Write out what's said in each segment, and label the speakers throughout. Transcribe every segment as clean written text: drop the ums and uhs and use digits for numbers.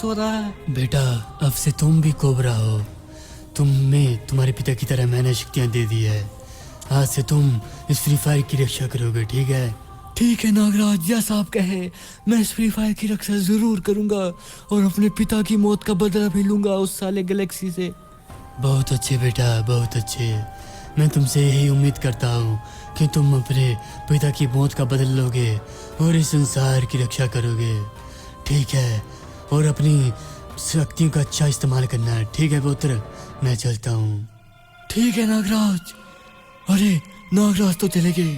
Speaker 1: हो रहा है।
Speaker 2: बेटा अब से तुम भी कोबरा हो। तुम्हें तुम्हारे पिता की तरह मैंने शक्तियाँ दे दी है। आज से तुम इस फ्री फायर की रक्षा करोगे, ठीक है?
Speaker 1: ठीक है नागराज, जैसा आप कहे मैं इस फ्री फायर की रक्षा जरूर करूंगा और अपने पिता की मौत का बदला भी लूंगा उस साले गैलेक्सी से।
Speaker 2: बहुत अच्छे बेटा, बहुत अच्छे। मैं तुमसे यही उम्मीद करता हूँ कि तुम अपने पिता की मौत का बदल लोगे और इस संसार की रक्षा करोगे, ठीक है? और अपनी शक्तियों का अच्छा इस्तेमाल करना, ठीक है पुत्र? मैं चलता हूँ।
Speaker 1: ठीक है नागराज। अरे नागराज तो चले गए।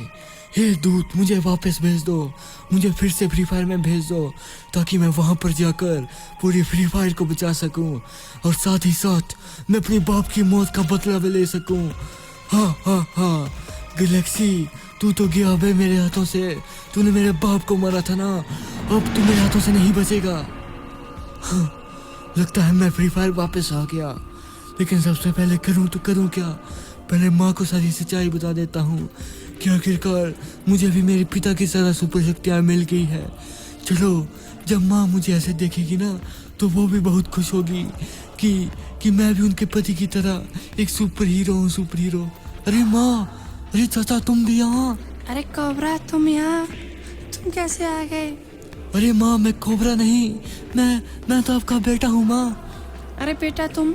Speaker 1: हे दूत, मुझे वापस भेज दो, मुझे फिर से फ्री फायर में भेज दो ताकि मैं वहां पर जाकर पूरी फ्री फायर को बचा सकूं और साथ ही साथ मैं अपने बाप की मौत का बदला भी ले सकूं। हाँ हाँ हाँ गैलेक्सी, तू तो गया बे मेरे हाथों से। तूने मेरे बाप को मारा था ना, अब तू मेरे हाथों से नहीं बचेगा। हाँ, लगता है मैं फ्री फायर वापस आ गया, लेकिन सबसे पहले करूं तो करूं क्या? पहले माँ को सारी सच्चाई बता देता हूँ कि आखिरकार मुझे भी मेरे पिता की तरह सुपर शक्तियाँ मिल गई है। चलो, जब माँ मुझे ऐसे देखेगी ना तो वो भी बहुत खुश होगी कि मैं भी उनके पति की तरह एक सुपर हीरो हूँ, सुपर हीरो। अरे माँ, अरे चाचा तुम भी यहाँ?
Speaker 3: अरे कोबरा, तुम यहाँ? तुम कैसे आ गए?
Speaker 1: अरे माँ, मैं कोबरा नहीं, मैं तो आपका बेटा हूँ माँ।
Speaker 3: अरे बेटा, तुम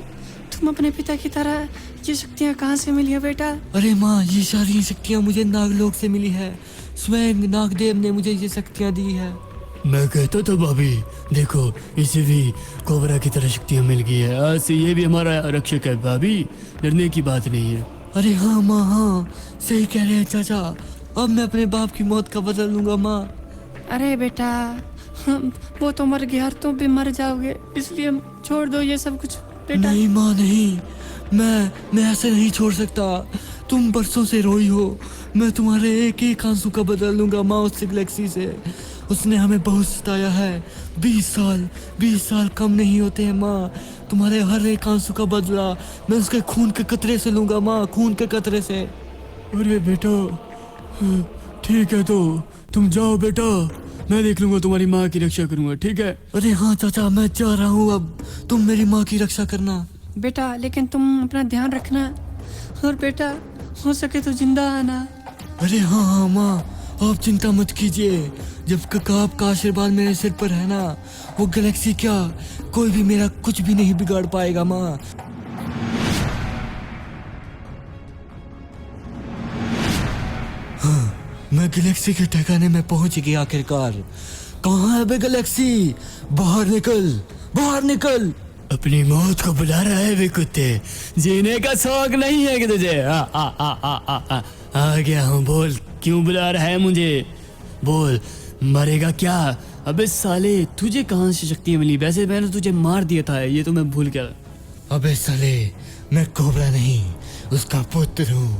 Speaker 3: अपने पिता की तरह ये शक्तियाँ कहाँ से मिली है बेटा?
Speaker 1: अरे माँ, ये सारी शक्तियाँ मुझे नागलोक से मिली है। स्वयं नागदेव ने मुझे ये शक्तियाँ दी है।
Speaker 2: मैं कहता था भाभी, देखो इसे भी कोबरा की तरह शक्तियाँ मिल गई है। आज से ये भी हमारा रक्षक है भाभी, डरने की बात नहीं है।
Speaker 1: अरे हाँ माँ, हाँ सही कह रहे हैं चाचा। अब मैं अपने बाप की मौत का बदला लूंगा माँ।
Speaker 3: अरे बेटा, वो तो मर गया और तुम भी मर जाओगे, इसलिए छोड़ दो ये सब कुछ बेटा।
Speaker 1: नहीं माँ नहीं, मैं ऐसे नहीं छोड़ सकता। तुम बरसों से रोई हो, मैं तुम्हारे एक एक आंसू का बदला लूंगा माँ उस गैलेक्सी से। उसने हमें बहुत सताया है। 20 साल कम नहीं होते हैं माँ। तुम्हारे हर एक आंसू का बदला मैं उसके खून के कतरे से लूंगा माँ, खून के कतरे से।
Speaker 2: अरे बेटा ठीक है, तो तुम जाओ बेटा, मैं देख लूंगा, तुम्हारी माँ की रक्षा करूंगा, ठीक है?
Speaker 1: अरे हाँ चाचा, मैं जा रहा हूँ। अब तुम मेरी माँ की रक्षा करना
Speaker 3: बेटा, लेकिन तुम अपना ध्यान रखना और बेटा हो सके तो जिंदा आना।
Speaker 1: अरे हाँ हाँ माँ, आप चिंता मत कीजिए। जब तक आपका आशीर्वाद मेरे सिर पर है ना, वो गैलेक्सी क्या, कोई भी मेरा कुछ भी नहीं बिगाड़ पाएगा माँ। हाँ, मैं गैलेक्सी के ठिकाने में पहुंच गया आखिरकार। कहाँ है बे गैलेक्सी? बाहर निकल, बाहर निकल।
Speaker 2: अपनी मौत को बुला रहा है वे कुत्ते, जीने का शौक नहीं है कि तुझे? आ गया हूँ, बोल क्यों बुला रहा है मुझे? बोल, मरेगा क्या? अबे साले, तुझे कहाँ से शक्तियाँ मिली? वैसे मैंने तुझे मार दिया था, ये तो मैं भूल गया।
Speaker 1: अबे साले, मैं कोबरा नहीं, उसका पुत्र हूँ।